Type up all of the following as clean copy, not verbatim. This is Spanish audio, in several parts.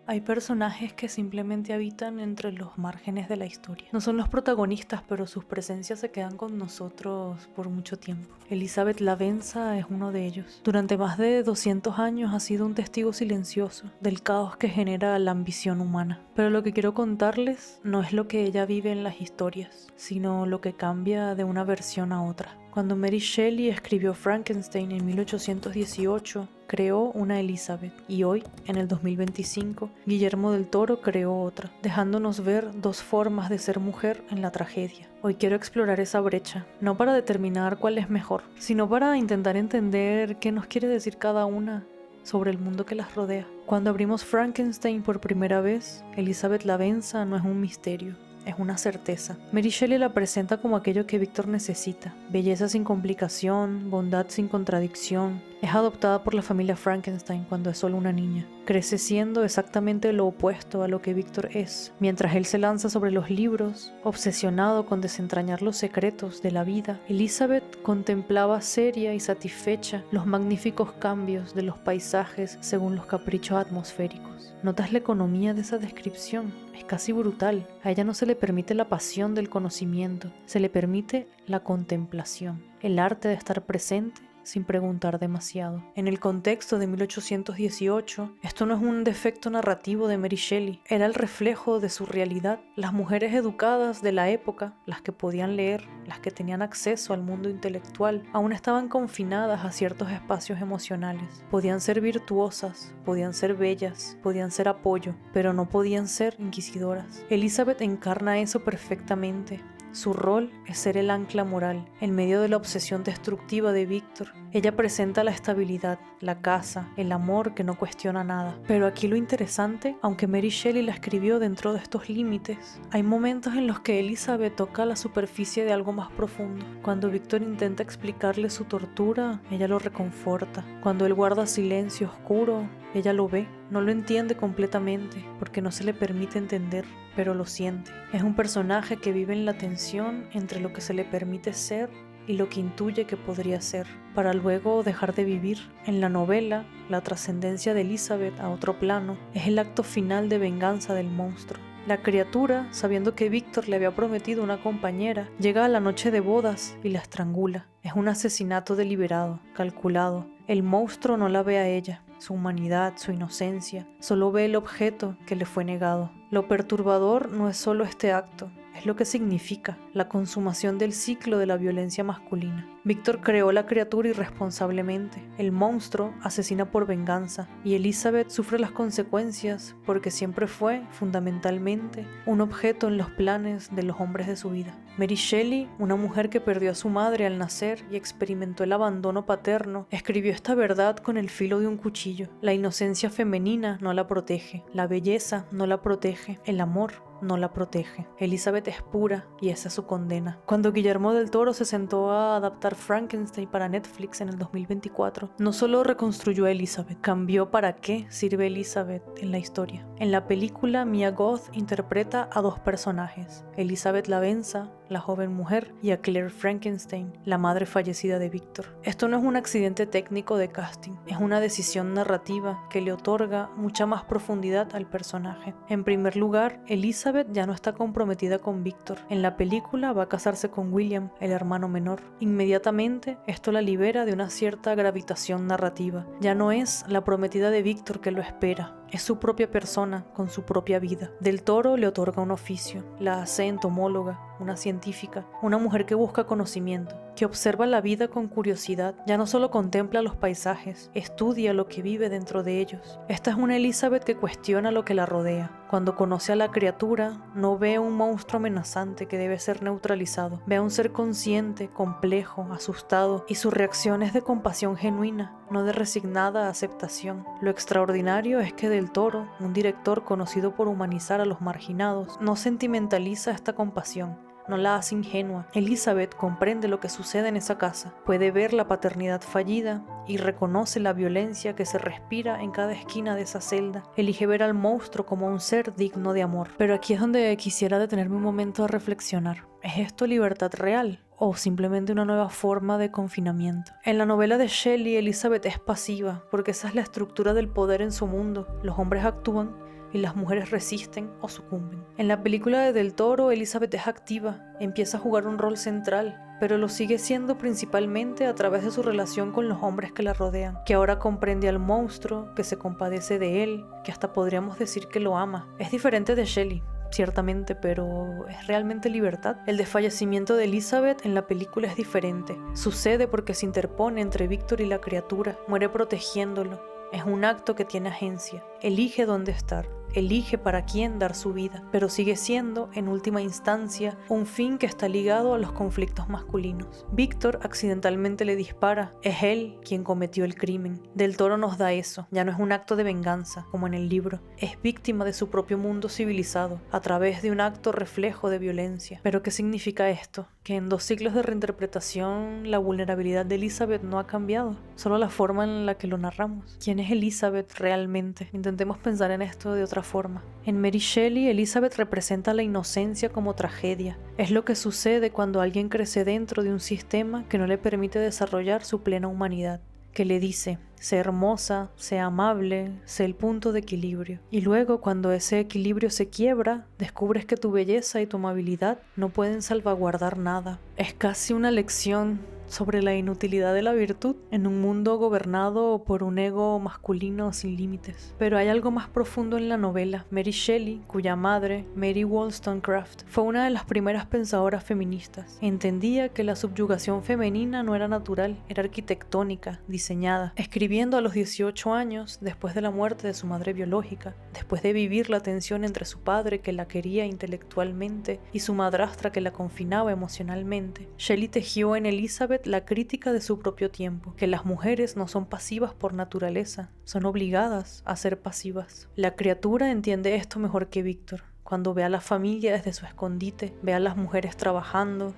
Hay personajes que simplemente habitan entre los márgenes de la historia. No son los protagonistas, pero sus presencias se quedan con nosotros por mucho tiempo. Elizabeth Lavenza es uno de ellos. Durante más de 200 años ha sido un testigo silencioso del caos que genera la ambición humana. Pero lo que quiero contarles no es lo que ella vive en las historias, sino lo que cambia de una versión a otra. Cuando Mary Shelley escribió Frankenstein en 1818, creó una Elizabeth, y hoy, en el 2025, Guillermo del Toro creó otra, dejándonos ver dos formas de ser mujer en la tragedia. Hoy quiero explorar esa brecha, no para determinar cuál es mejor, sino para intentar entender qué nos quiere decir cada una sobre el mundo que las rodea. Cuando abrimos Frankenstein por primera vez, Elizabeth Lavenza no es un misterio. Es una certeza. Mary Shelley la presenta como aquello que Víctor necesita. Belleza sin complicación, bondad sin contradicción. Es adoptada por la familia Frankenstein cuando es solo una niña. Crece siendo exactamente lo opuesto a lo que Víctor es. Mientras él se lanza sobre los libros, obsesionado con desentrañar los secretos de la vida, Elizabeth contemplaba seria y satisfecha los magníficos cambios de los paisajes según los caprichos atmosféricos. ¿Notas la economía de esa descripción? Es casi brutal. A ella no se le permite la pasión del conocimiento, se le permite la contemplación, el arte de estar presente sin preguntar demasiado. En el contexto de 1818, esto no es un defecto narrativo de Mary Shelley, era el reflejo de su realidad. Las mujeres educadas de la época, las que podían leer, las que tenían acceso al mundo intelectual, aún estaban confinadas a ciertos espacios emocionales. Podían ser virtuosas, podían ser bellas, podían ser apoyo, pero no podían ser inquisidoras. Elizabeth encarna eso perfectamente. Su rol es ser el ancla moral en medio de la obsesión destructiva de Víctor. Ella presenta la estabilidad, la casa, el amor que no cuestiona nada. Pero aquí lo interesante, aunque Mary Shelley la escribió dentro de estos límites, hay momentos en los que Elizabeth toca la superficie de algo más profundo. Cuando Víctor intenta explicarle su tortura, ella lo reconforta. Cuando él guarda silencio oscuro, ella lo ve. No lo entiende completamente porque no se le permite entender, pero lo siente. Es un personaje que vive en la tensión entre lo que se le permite ser y lo que intuye que podría ser, para luego dejar de vivir. En la novela, la trascendencia de Elizabeth a otro plano es el acto final de venganza del monstruo. La criatura, sabiendo que Víctor le había prometido una compañera, llega a la noche de bodas y la estrangula. Es un asesinato deliberado, calculado. El monstruo no la ve a ella, su humanidad, su inocencia, solo ve el objeto que le fue negado. Lo perturbador no es solo este acto, es lo que significa la consumación del ciclo de la violencia masculina. Víctor creó la criatura irresponsablemente. El monstruo asesina por venganza y Elizabeth sufre las consecuencias porque siempre fue, fundamentalmente, un objeto en los planes de los hombres de su vida. Mary Shelley, una mujer que perdió a su madre al nacer y experimentó el abandono paterno, escribió esta verdad con el filo de un cuchillo. La inocencia femenina no la protege, la belleza no la protege, el amor no la protege. Elizabeth es pura y esa es su condena. Cuando Guillermo del Toro se sentó a adaptar Frankenstein para Netflix en el 2024, no solo reconstruyó a Elizabeth, cambió para qué sirve Elizabeth en la historia. En la película, Mia Goth interpreta a dos personajes, Elizabeth Lavenza, la joven mujer, y a Claire Frankenstein, la madre fallecida de Víctor. Esto no es un accidente técnico de casting, es una decisión narrativa que le otorga mucha más profundidad al personaje. En primer lugar, Elizabeth ya no está comprometida con Víctor. En la película va a casarse con William, el hermano menor. Inmediatamente, esto la libera de una cierta gravitación narrativa. Ya no es la prometida de Víctor que lo espera, es su propia persona con su propia vida. Del Toro le otorga un oficio, la hace entomóloga, una científica, una mujer que busca conocimiento, que observa la vida con curiosidad. Ya no solo contempla los paisajes, estudia lo que vive dentro de ellos. Esta es una Elizabeth que cuestiona lo que la rodea. Cuando conoce a la criatura, no ve un monstruo amenazante que debe ser neutralizado. Ve a un ser consciente, complejo, asustado, y su reacción es de compasión genuina, no de resignada aceptación. Lo extraordinario es que Del Toro, un director conocido por humanizar a los marginados, no sentimentaliza esta compasión, no la hace ingenua. Elizabeth comprende lo que sucede en esa casa, puede ver la paternidad fallida y reconoce la violencia que se respira en cada esquina de esa celda. Elige ver al monstruo como un ser digno de amor. Pero aquí es donde quisiera detenerme un momento a reflexionar. ¿Es esto libertad real o simplemente una nueva forma de confinamiento? En la novela de Shelley, Elizabeth es pasiva porque esa es la estructura del poder en su mundo. Los hombres actúan y las mujeres resisten o sucumben. En la película de Del Toro, Elizabeth es activa, empieza a jugar un rol central, pero lo sigue siendo principalmente a través de su relación con los hombres que la rodean, que ahora comprende al monstruo, que se compadece de él, que hasta podríamos decir que lo ama. Es diferente de Shelley, ciertamente, pero ¿es realmente libertad? El desfallecimiento de Elizabeth en la película es diferente. Sucede porque se interpone entre Víctor y la criatura, muere protegiéndolo. Es un acto que tiene agencia. Elige dónde estar. Elige para quién dar su vida, pero sigue siendo, en última instancia, un fin que está ligado a los conflictos masculinos. Víctor accidentalmente le dispara, es él quien cometió el crimen. Del Toro nos da eso, ya no es un acto de venganza, como en el libro, es víctima de su propio mundo civilizado, a través de un acto reflejo de violencia. ¿Pero qué significa esto? Que en 2 siglos de reinterpretación, la vulnerabilidad de Elizabeth no ha cambiado, solo la forma en la que lo narramos. ¿Quién es Elizabeth realmente? Intentemos pensar en esto de otra forma. En Mary Shelley, Elizabeth representa la inocencia como tragedia. Es lo que sucede cuando alguien crece dentro de un sistema que no le permite desarrollar su plena humanidad, que le dice, sé hermosa, sé amable, sé el punto de equilibrio. Y luego, cuando ese equilibrio se quiebra, descubres que tu belleza y tu amabilidad no pueden salvaguardar nada. Es casi una lección sobre la inutilidad de la virtud en un mundo gobernado por un ego masculino sin límites. Pero hay algo más profundo en la novela. Mary Shelley, cuya madre, Mary Wollstonecraft, fue una de las primeras pensadoras feministas. Entendía que la subyugación femenina no era natural, era arquitectónica, diseñada. Escribiendo a los 18 años, después de la muerte de su madre biológica, después de vivir la tensión entre su padre que la quería intelectualmente y su madrastra que la confinaba emocionalmente, Shelley tejió en Elizabeth la crítica de su propio tiempo, que las mujeres no son pasivas por naturaleza, son obligadas a ser pasivas. La criatura entiende esto mejor que Víctor. Cuando ve a la familia desde su escondite, ve a las mujeres trabajando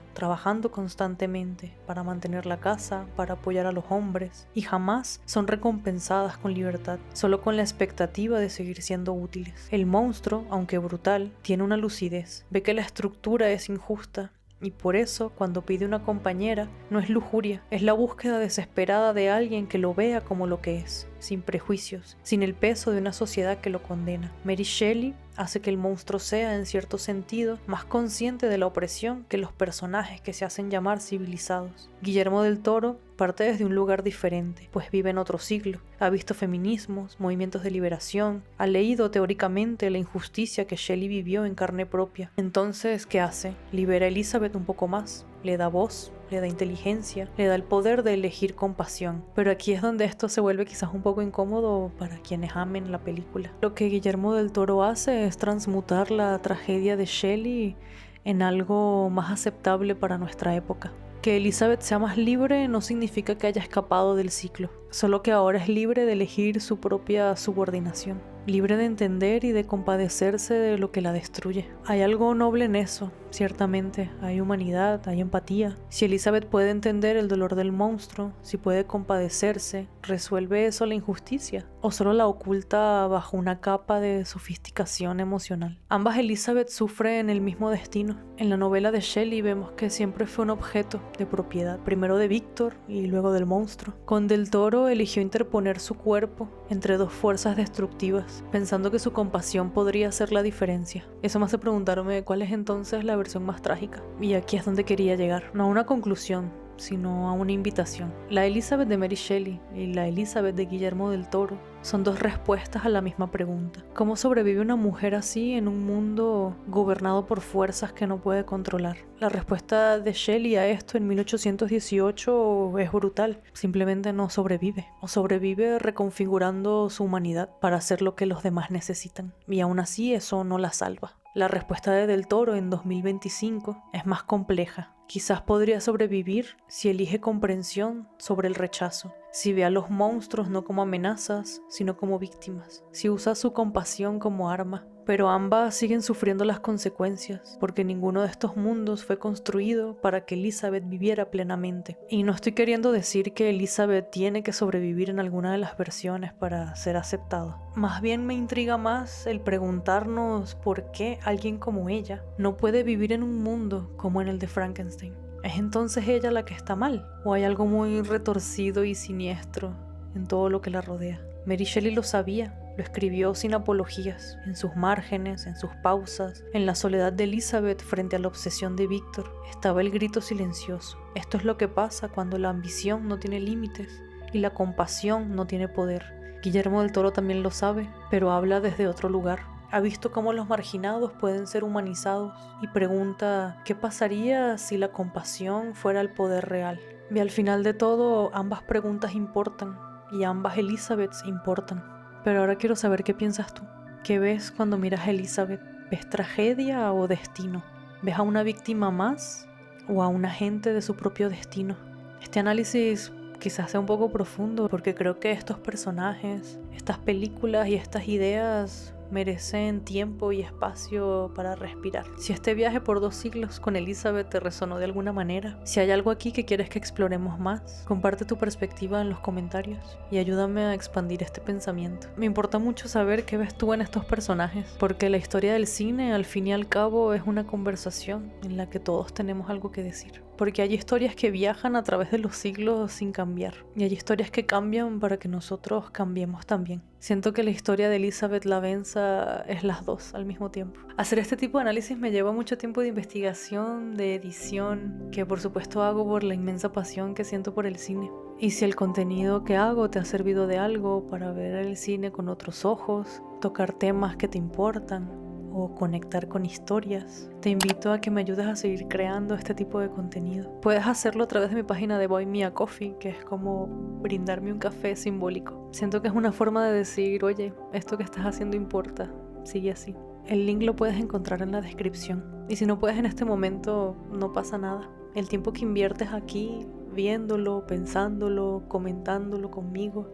constantemente para mantener la casa, para apoyar a los hombres, y jamás son recompensadas con libertad, solo con la expectativa de seguir siendo útiles. El monstruo, aunque brutal, tiene una lucidez, ve que la estructura es injusta, y por eso, cuando pide una compañera, no es lujuria, es la búsqueda desesperada de alguien que lo vea como lo que es, sin prejuicios, sin el peso de una sociedad que lo condena. Mary Shelley hace que el monstruo sea, en cierto sentido, más consciente de la opresión que los personajes que se hacen llamar civilizados. Guillermo del Toro parte desde un lugar diferente, pues vive en otro siglo, ha visto feminismos, movimientos de liberación, ha leído teóricamente la injusticia que Shelley vivió en carne propia. Entonces, ¿qué hace? Libera a Elizabeth un poco más, le da voz, le da inteligencia, le da el poder de elegir compasión. Pero aquí es donde esto se vuelve quizás un poco incómodo para quienes amen la película. Lo que Guillermo del Toro hace es transmutar la tragedia de Shelley en algo más aceptable para nuestra época. Que Elizabeth sea más libre no significa que haya escapado del ciclo, solo que ahora es libre de elegir su propia subordinación, libre de entender y de compadecerse de lo que la destruye. Hay algo noble en eso, ciertamente, hay humanidad, hay empatía. Si Elizabeth puede entender el dolor del monstruo, si puede compadecerse, ¿resuelve eso la injusticia? ¿O solo la oculta bajo una capa de sofisticación emocional? Ambas Elizabeth sufren el mismo destino. En la novela de Shelley vemos que siempre fue un objeto de propiedad, primero de Víctor y luego del monstruo. Con Del Toro eligió interponer su cuerpo entre 2 fuerzas destructivas, pensando que su compasión podría hacer la diferencia. Eso me hace preguntarme cuál es entonces la versión más trágica. Y aquí es donde quería llegar, no a una conclusión, sino a una invitación. La Elizabeth de Mary Shelley y la Elizabeth de Guillermo del Toro son 2 respuestas a la misma pregunta. ¿Cómo sobrevive una mujer así en un mundo gobernado por fuerzas que no puede controlar? La respuesta de Shelley a esto en 1818 es brutal. Simplemente no sobrevive. O sobrevive reconfigurando su humanidad para hacer lo que los demás necesitan. Y aún así eso no la salva. La respuesta de Del Toro en 2025 es más compleja. Quizás podría sobrevivir si elige comprensión sobre el rechazo, si ve a los monstruos no como amenazas, sino como víctimas, si usa su compasión como arma. Pero ambas siguen sufriendo las consecuencias, porque ninguno de estos mundos fue construido para que Elizabeth viviera plenamente. Y no estoy queriendo decir que Elizabeth tiene que sobrevivir en alguna de las versiones para ser aceptada. Más bien me intriga más el preguntarnos por qué alguien como ella no puede vivir en un mundo como en el de Frankenstein. ¿Es entonces ella la que está mal? ¿O hay algo muy retorcido y siniestro en todo lo que la rodea? Mary Shelley lo sabía, Lo escribió sin apologías, en sus márgenes, en sus pausas, en la soledad de Elizabeth frente a la obsesión de Víctor. Estaba el grito silencioso. Esto es lo que pasa cuando la ambición no tiene límites y la compasión no tiene poder. Guillermo del Toro también lo sabe, pero habla desde otro lugar. Ha visto cómo los marginados pueden ser humanizados y pregunta ¿qué pasaría si la compasión fuera el poder real? Y al final de todo, ambas preguntas importan y ambas Elizabeths importan. Pero ahora quiero saber qué piensas tú. ¿Qué ves cuando miras a Elizabeth? ¿Ves tragedia o destino? ¿Ves a una víctima más o a un agente de su propio destino? Este análisis quizás sea un poco profundo porque creo que estos personajes, estas películas y estas ideas merecen tiempo y espacio para respirar. Si este viaje por 2 siglos con Elizabeth te resonó de alguna manera, si hay algo aquí que quieres que exploremos más, comparte tu perspectiva en los comentarios y ayúdame a expandir este pensamiento. Me importa mucho saber qué ves tú en estos personajes, porque la historia del cine al fin y al cabo es una conversación en la que todos tenemos algo que decir. Porque hay historias que viajan a través de los siglos sin cambiar. Y hay historias que cambian para que nosotros cambiemos también. Siento que la historia de Elizabeth Lavenza es las dos al mismo tiempo. Hacer este tipo de análisis me lleva mucho tiempo de investigación, de edición, que por supuesto hago por la inmensa pasión que siento por el cine. Y si el contenido que hago te ha servido de algo para ver el cine con otros ojos, tocar temas que te importan, o conectar con historias, te invito a que me ayudes a seguir creando este tipo de contenido. Puedes hacerlo a través de mi página de Buy Me a Coffee, que es como brindarme un café simbólico. Siento que es una forma de decir, oye, esto que estás haciendo importa, sigue así. El link lo puedes encontrar en la descripción. Y si no puedes en este momento, no pasa nada. El tiempo que inviertes aquí, viéndolo, pensándolo, comentándolo conmigo,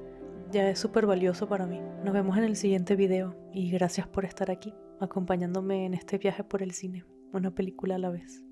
ya es súper valioso para mí. Nos vemos en el siguiente video y gracias por estar aquí, acompañándome en este viaje por el cine, una película a la vez.